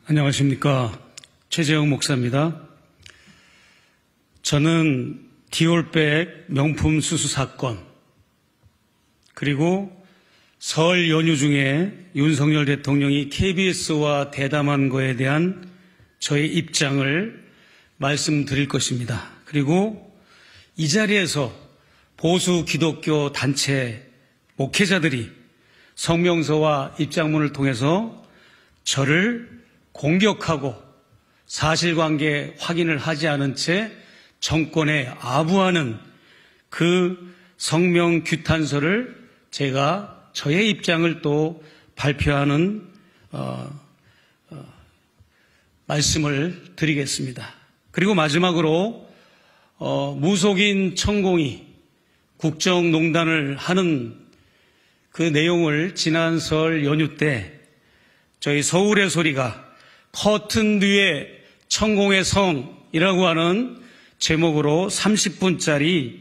안녕하십니까. 최재형 목사입니다. 저는 디올백 명품 수수 사건, 그리고 설 연휴 중에 윤석열 대통령이 KBS와 대담한 거에 대한 저의 입장을 말씀드릴 것입니다. 그리고 이 자리에서 보수 기독교 단체 목회자들이 성명서와 입장문을 통해서 저를 공격하고 사실관계 확인을 하지 않은 채 정권에 아부하는 그 성명 규탄서를 제가 저의 입장을 또 발표하는 말씀을 드리겠습니다. 그리고 마지막으로 무속인 천공이 국정농단을 하는 그 내용을 지난 설 연휴 때 저희 서울의 소리가 커튼 뒤에 천공의 성이라고 하는 제목으로 30분짜리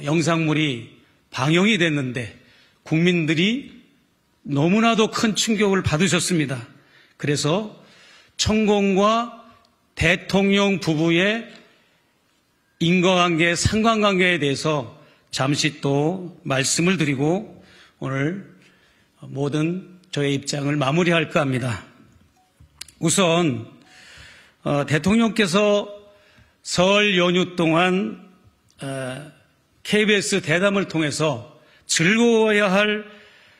영상물이 방영이 됐는데 국민들이 너무나도 큰 충격을 받으셨습니다. 그래서 천공과 대통령 부부의 인과관계, 상관관계에 대해서 잠시 또 말씀을 드리고 오늘 모든 저의 입장을 마무리할까 합니다. 우선 대통령께서 설 연휴 동안 KBS 대담을 통해서 즐거워야 할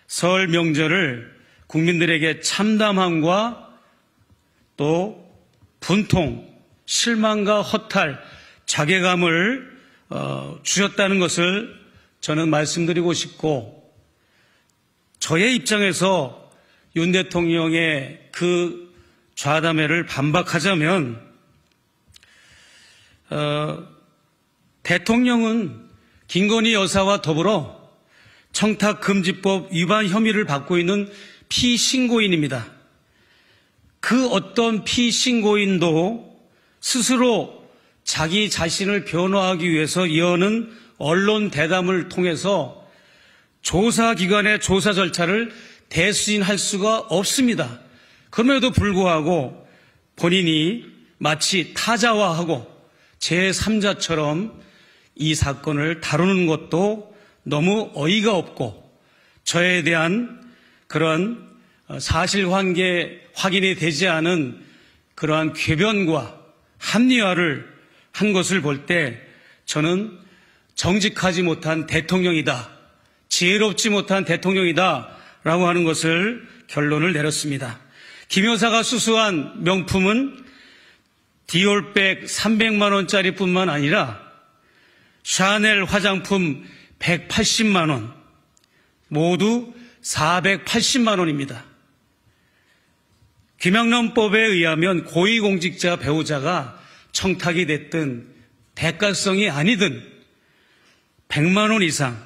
설 명절을 국민들에게 참담함과 또 분통, 실망과 허탈, 자괴감을 주셨다는 것을 저는 말씀드리고 싶고, 저의 입장에서 윤 대통령의 그 좌담회를 반박하자면 대통령은 김건희 여사와 더불어 청탁금지법 위반 혐의를 받고 있는 피신고인입니다. 그 어떤 피신고인도 스스로 자기 자신을 변호하기 위해서 여는 언론 대담을 통해서 조사기관의 조사 절차를 대수진할 수가 없습니다. 그럼에도 불구하고 본인이 마치 타자화하고 제3자처럼 이 사건을 다루는 것도 너무 어이가 없고, 저에 대한 그런 사실관계 확인이 되지 않은 그러한 궤변과 합리화를 한 것을 볼 때 저는 정직하지 못한 대통령이다, 지혜롭지 못한 대통령이다 라고 하는 것을 결론을 내렸습니다. 김 여사가 수수한 명품은 디올백 300만 원짜리 뿐만 아니라 샤넬 화장품 180만 원, 모두 480만 원입니다. 김영란법에 의하면 고위공직자 배우자가 청탁이 됐든 대가성이 아니든 100만 원 이상,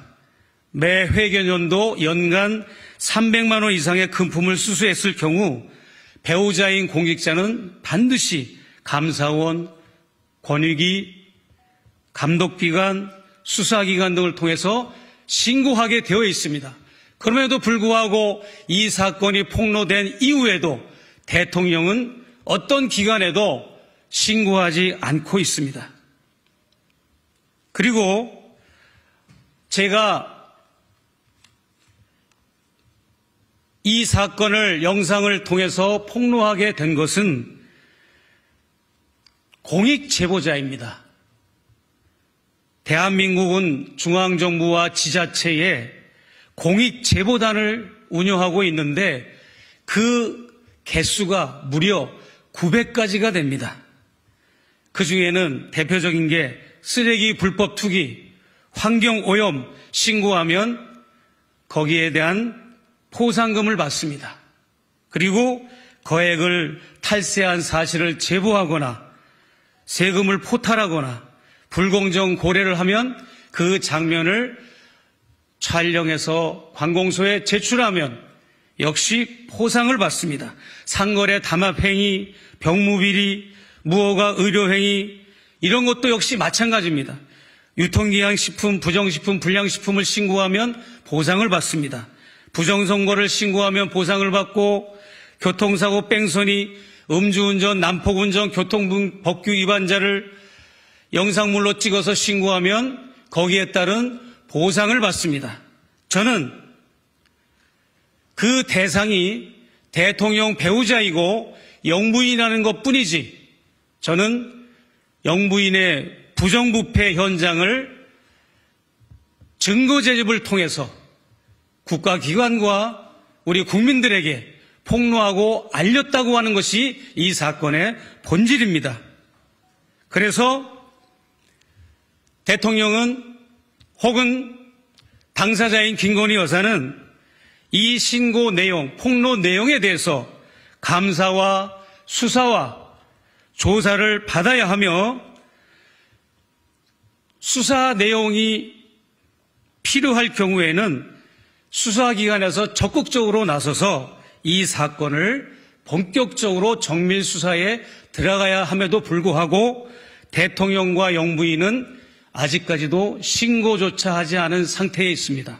매 회계연도 연간 300만 원 이상의 금품을 수수했을 경우 배우자인 공직자는 반드시 감사원, 권익위, 감독기관, 수사기관 등을 통해서 신고하게 되어 있습니다. 그럼에도 불구하고 이 사건이 폭로된 이후에도 대통령은 어떤 기관에도 신고하지 않고 있습니다. 그리고 제가 이 사건을 영상을 통해서 폭로하게 된 것은 공익제보자입니다. 대한민국은 중앙정부와 지자체에 공익제보단을 운영하고 있는데 그 개수가 무려 900가지가 됩니다. 그 중에는 대표적인 게 쓰레기 불법 투기, 환경오염 신고하면 거기에 대한 포상금을 받습니다. 그리고 거액을 탈세한 사실을 제보하거나 세금을 포탈하거나 불공정 고래를 하면 그 장면을 촬영해서 관공서에 제출하면 역시 포상을 받습니다. 상거래 담합행위, 병무비리, 무허가 의료행위 이런 것도 역시 마찬가지입니다. 유통기한식품, 부정식품, 불량식품을 신고하면 보상을 받습니다. 부정선거를 신고하면 보상을 받고 교통사고 뺑소니, 음주운전, 난폭운전, 교통법규 위반자를 영상물로 찍어서 신고하면 거기에 따른 보상을 받습니다. 저는 그 대상이 대통령 배우자이고 영부인이라는 것뿐이지, 저는 영부인의 부정부패 현장을 증거 제집을 통해서 국가기관과 우리 국민들에게 폭로하고 알렸다고 하는 것이 이 사건의 본질입니다. 그래서 대통령은 혹은 당사자인 김건희 여사는 이 신고 내용, 폭로 내용에 대해서 감사와 수사와 조사를 받아야 하며, 수사 내용이 필요할 경우에는 수사기관에서 적극적으로 나서서 이 사건을 본격적으로 정밀 수사에 들어가야 함에도 불구하고 대통령과 영부인은 아직까지도 신고조차 하지 않은 상태에 있습니다.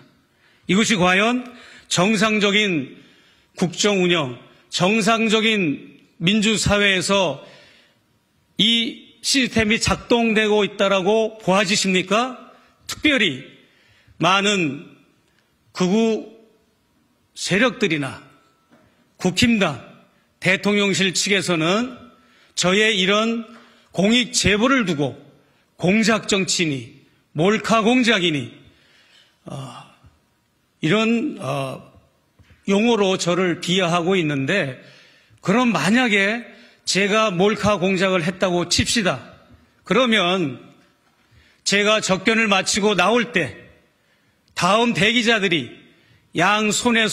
이것이 과연 정상적인 국정운영, 정상적인 민주사회에서 이 시스템이 작동되고 있다라고 보아지십니까? 특별히 많은 극우 세력들이나 국힘당, 대통령실 측에서는 저의 이런 공익 제보를 두고 공작 정치니, 몰카 공작이니, 이런 용어로 저를 비하하고 있는데, 그럼 만약에 제가 몰카 공작을 했다고 칩시다. 그러면 제가 접견을 마치고 나올 때 다음 대기자들이 양 손에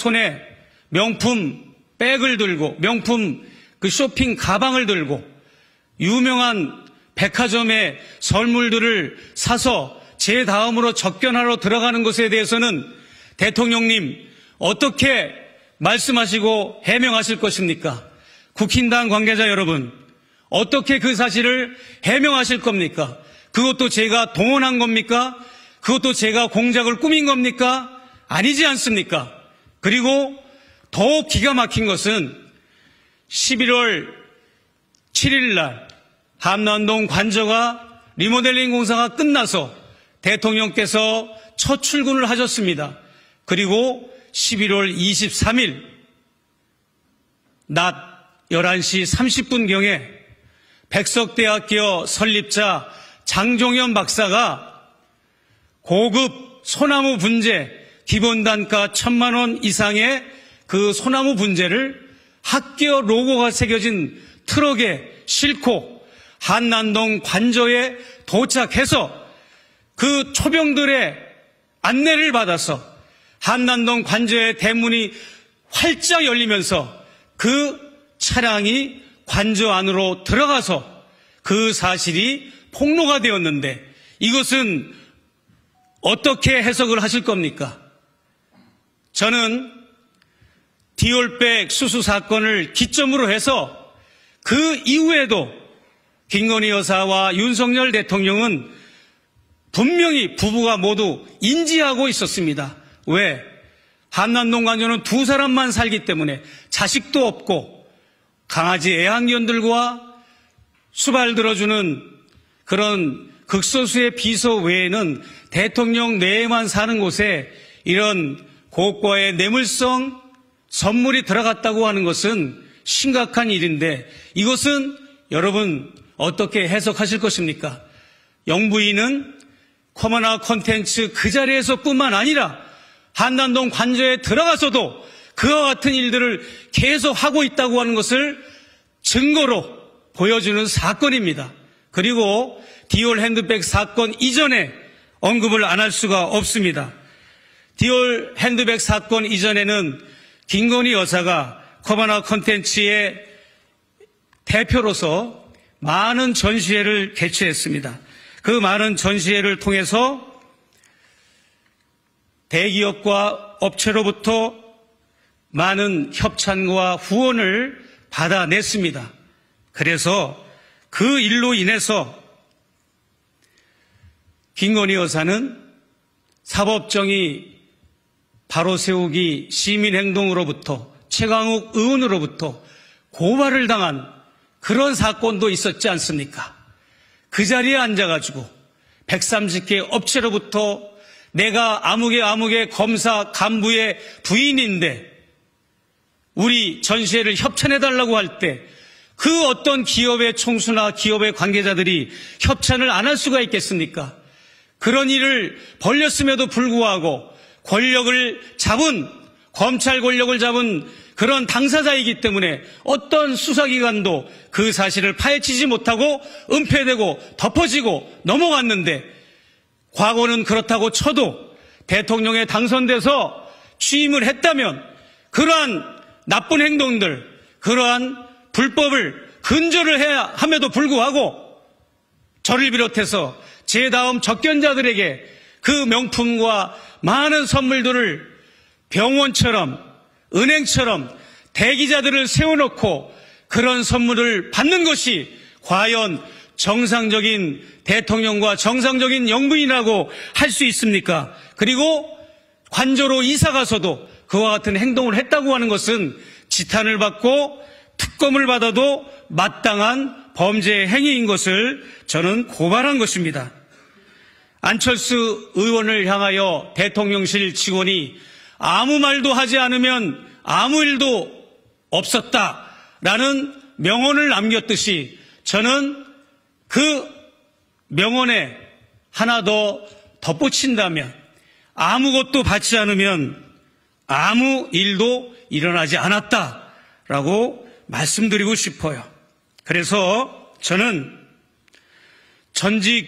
명품 백을 들고, 명품 그 쇼핑 가방을 들고 유명한 백화점의 선물들을 사서 제 다음으로 접견하러 들어가는 것에 대해서는 대통령님 어떻게 말씀하시고 해명하실 것입니까? 국힘당 관계자 여러분, 어떻게 그 사실을 해명하실 겁니까? 그것도 제가 동원한 겁니까? 그것도 제가 공작을 꾸민 겁니까? 아니지 않습니까? 그리고 더욱 기가 막힌 것은 11월 7일 날 한남동 관저가 리모델링 공사가 끝나서 대통령께서 첫 출근을 하셨습니다. 그리고 11월 23일 낮 11시 30분경에 백석대학교 설립자 장종현 박사가 고급 소나무 분재 기본단가 1,000만 원 이상의 그 소나무 분재를 학교 로고가 새겨진 트럭에 싣고 한남동 관저에 도착해서 그 초병들의 안내를 받아서 한남동 관저의 대문이 활짝 열리면서 그 차량이 관저 안으로 들어가서 그 사실이 폭로가 되었는데, 이것은 어떻게 해석을 하실 겁니까? 저는 디올백 수수 사건을 기점으로 해서 그 이후에도 김건희 여사와 윤석열 대통령은 분명히 부부가 모두 인지하고 있었습니다. 왜? 한남동 관저는 두 사람만 살기 때문에 자식도 없고 강아지 애완견들과 수발 들어주는 그런 극소수의 비서 외에는 대통령 내에만 사는 곳에 이런 고가의 뇌물성 선물이 들어갔다고 하는 것은 심각한 일인데, 이것은 여러분 어떻게 해석하실 것입니까? 영부인은 커머나 콘텐츠 그 자리에서 뿐만 아니라 한남동 관저에 들어가서도 그와 같은 일들을 계속 하고 있다고 하는 것을 증거로 보여주는 사건입니다. 그리고 디올 핸드백 사건 이전에 언급을 안 할 수가 없습니다. 디올 핸드백 사건 이전에는 김건희 여사가 커머나 콘텐츠의 대표로서 많은 전시회를 개최했습니다. 그 많은 전시회를 통해서 대기업과 업체로부터 많은 협찬과 후원을 받아냈습니다. 그래서 그 일로 인해서 김건희 여사는 사법정의 바로 세우기 시민행동으로부터 최강욱 의원으로부터 고발을 당한 그런 사건도 있었지 않습니까? 그 자리에 앉아가지고 130개 업체로부터 내가 아무개 검사 간부의 부인인데 우리 전시회를 협찬해달라고 할 때 그 어떤 기업의 총수나 기업의 관계자들이 협찬을 안 할 수가 있겠습니까? 그런 일을 벌렸음에도 불구하고 검찰 권력을 잡은 그런 당사자이기 때문에 어떤 수사기관도 그 사실을 파헤치지 못하고 은폐되고 덮어지고 넘어갔는데, 과거는 그렇다고 쳐도 대통령에 당선돼서 취임을 했다면 그러한 나쁜 행동들, 그러한 불법을 근절을 해야 함에도 불구하고 저를 비롯해서 제 다음 적견자들에게 그 명품과 많은 선물들을 병원처럼 은행처럼 대기자들을 세워놓고 그런 선물을 받는 것이 과연 정상적인 대통령과 정상적인 영부인이라고 할 수 있습니까? 그리고 관저로 이사 가서도 그와 같은 행동을 했다고 하는 것은 지탄을 받고 특검을 받아도 마땅한 범죄 행위인 것을 저는 고발한 것입니다. 안철수 의원을 향하여 대통령실 직원이 아무 말도 하지 않으면 아무 일도 없었다라는 명언을 남겼듯이 저는 그 명언에 하나 더 덧붙인다면 아무것도 받지 않으면 아무 일도 일어나지 않았다라고 말씀드리고 싶어요. 그래서 저는 전직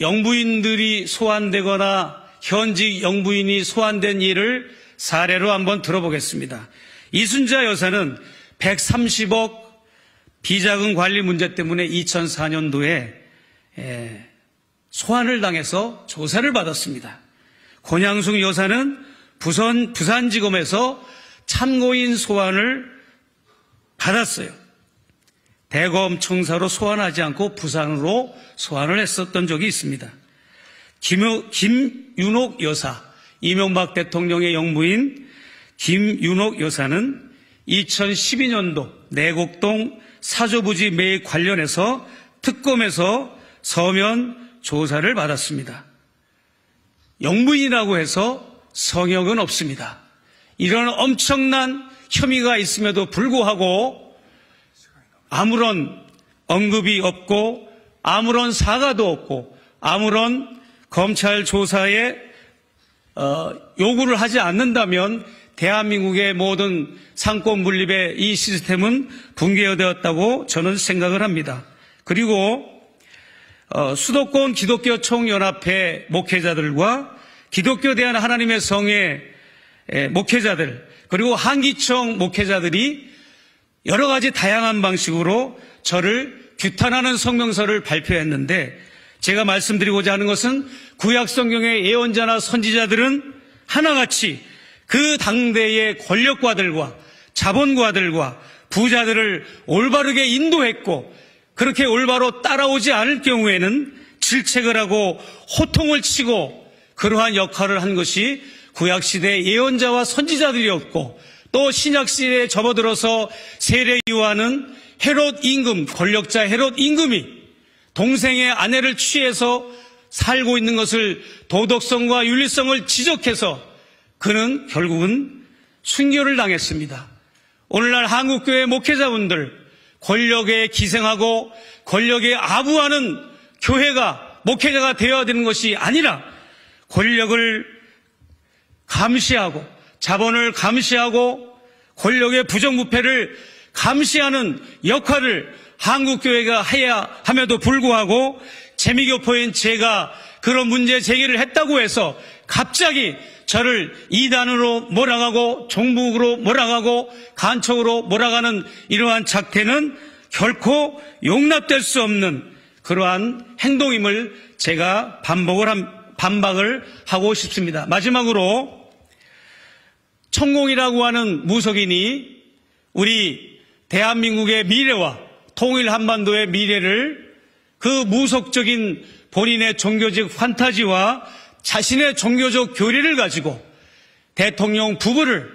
영부인들이 소환되거나 현직 영부인이 소환된 일을 사례로 한번 들어보겠습니다. 이순자 여사는 130억 비자금 관리 문제 때문에 2004년도에 소환을 당해서 조사를 받았습니다. 권양숙 여사는 부산지검에서 참고인 소환을 받았어요. 대검 청사로 소환하지 않고 부산으로 소환을 했었던 적이 있습니다. 김윤옥 여사, 이명박 대통령의 영부인 김윤옥 여사는 2012년도 내곡동 사조부지 매입 관련해서 특검에서 서면 조사를 받았습니다. 영부인이라고 해서 성역은 없습니다. 이런 엄청난 혐의가 있음에도 불구하고 아무런 언급이 없고 아무런 사과도 없고 아무런 검찰 조사에 요구를 하지 않는다면 대한민국의 모든 상권 분립의 이 시스템은 붕괴되었다고 저는 생각을 합니다. 그리고 수도권 기독교 총연합회 목회자들과 기독교 대한 하나님의 성의 목회자들, 그리고 한기총 목회자들이 여러 가지 다양한 방식으로 저를 규탄하는 성명서를 발표했는데, 제가 말씀드리고자 하는 것은 구약 성경의 예언자나 선지자들은 하나같이 그 당대의 권력가들과 자본가들과 부자들을 올바르게 인도했고, 그렇게 올바로 따라오지 않을 경우에는 질책을 하고 호통을 치고 그러한 역할을 한 것이 구약시대의 예언자와 선지자들이었고, 또 신약시대에 접어들어서 세례요한은 헤롯 임금, 권력자 헤롯 임금이 동생의 아내를 취해서 살고 있는 것을 도덕성과 윤리성을 지적해서 그는 결국은 순교를 당했습니다. 오늘날 한국교회 목회자분들, 권력에 기생하고 권력에 아부하는 교회가 목회자가 되어야 되는 것이 아니라 권력을 감시하고 자본을 감시하고 권력의 부정부패를 감시하는 역할을 한국교회가 해야 함에도 불구하고 재미교포인 제가 그런 문제 제기를 했다고 해서 갑자기 저를 이단으로 몰아가고 종북으로 몰아가고 간첩으로 몰아가는 이러한 작태는 결코 용납될 수 없는 그러한 행동임을 제가 반박을 하고 싶습니다. 마지막으로 천공이라고 하는 무속인이 우리 대한민국의 미래와 통일 한반도의 미래를 그 무속적인 본인의 종교적 판타지와 자신의 종교적 교리를 가지고 대통령 부부를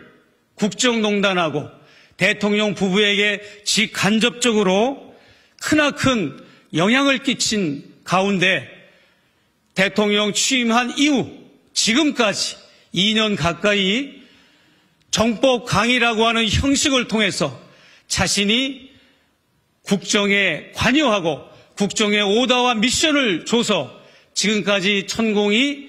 국정농단하고 대통령 부부에게 직간접적으로 크나큰 영향을 끼친 가운데 대통령 취임한 이후 지금까지 2년 가까이 정법 강의라고 하는 형식을 통해서 자신이 국정에 관여하고 국정의 오더와 미션을 줘서 지금까지 천공이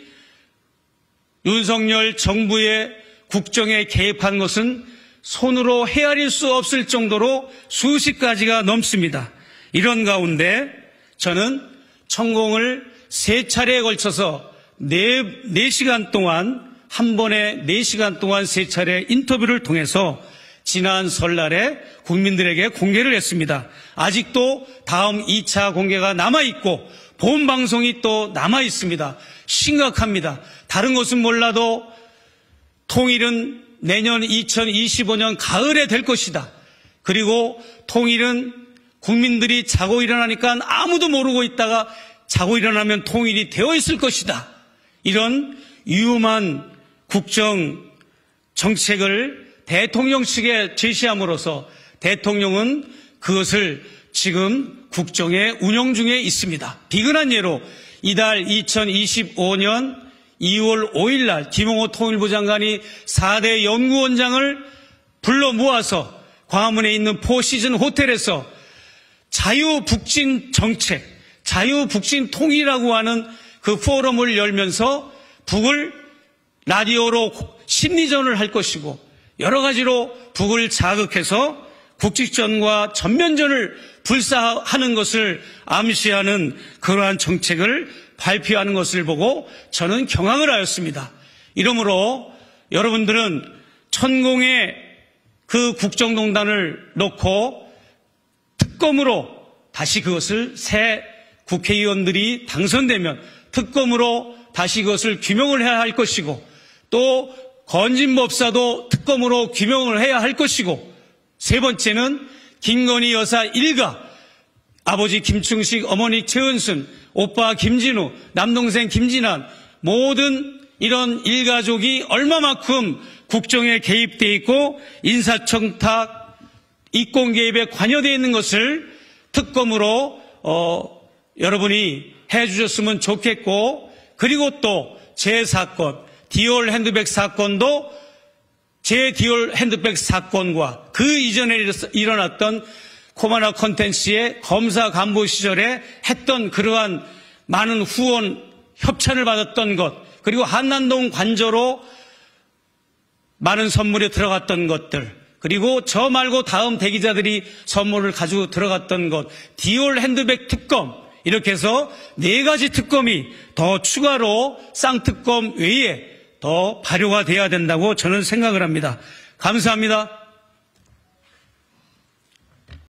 윤석열 정부의 국정에 개입한 것은 손으로 헤아릴 수 없을 정도로 수십 가지가 넘습니다. 이런 가운데 저는 천공을 3차례에 걸쳐서 4시간 동안 한 번에 4시간 동안 3차례 인터뷰를 통해서 지난 설날에 국민들에게 공개를 했습니다. 아직도 다음 2차 공개가 남아있고 본 방송이 또 남아있습니다. 심각합니다. 다른 것은 몰라도 통일은 내년 2025년 가을에 될 것이다. 그리고 통일은 국민들이 자고 일어나니까 아무도 모르고 있다가 자고 일어나면 통일이 되어 있을 것이다. 이런 위험한 국정 정책을 대통령 측에 제시함으로써 대통령은 그것을 지금 국정에 운영 중에 있습니다. 비근한 예로 이달 2025년 2월 5일 날 김용호 통일부 장관이 4대 연구원장을 불러 모아서 광화문에 있는 포시즌 호텔에서 자유북진 정책, 자유북진 통일이라고 하는 그 포럼을 열면서 북을 라디오로 심리전을 할 것이고 여러 가지로 북을 자극해서 국직전과 전면전을 불사하는 것을 암시하는 그러한 정책을 발표하는 것을 보고 저는 경악을 하였습니다. 이러므로 여러분들은 천공의 그 국정농단을 놓고 특검으로 다시 그것을 새 국회의원들이 당선되면 특검으로 다시 그것을 규명을 해야 할 것이고 또 건진법사도 특검으로 규명을 해야 할 것이고 세 번째는 김건희 여사 일가 아버지 김충식, 어머니 최은순, 오빠 김진우, 남동생 김진환 모든 이런 일가족이 얼마만큼 국정에 개입되어 있고 인사청탁, 이권 개입에 관여되어 있는 것을 특검으로 여러분이 해주셨으면 좋겠고 그리고 또 제 사건 디올 핸드백 사건도 제 디올 핸드백 사건과 그 이전에 일어났던 코바나 컨텐츠의 검사 간부 시절에 했던 그러한 많은 후원 협찬을 받았던 것 그리고 한남동 관저로 많은 선물이 들어갔던 것들 그리고 저 말고 다음 대기자들이 선물을 가지고 들어갔던 것 디올 핸드백 특검 이렇게 해서 4가지 특검이 더 추가로 쌍특검 외에 더 발효가 돼야 된다고 저는 생각을 합니다. 감사합니다.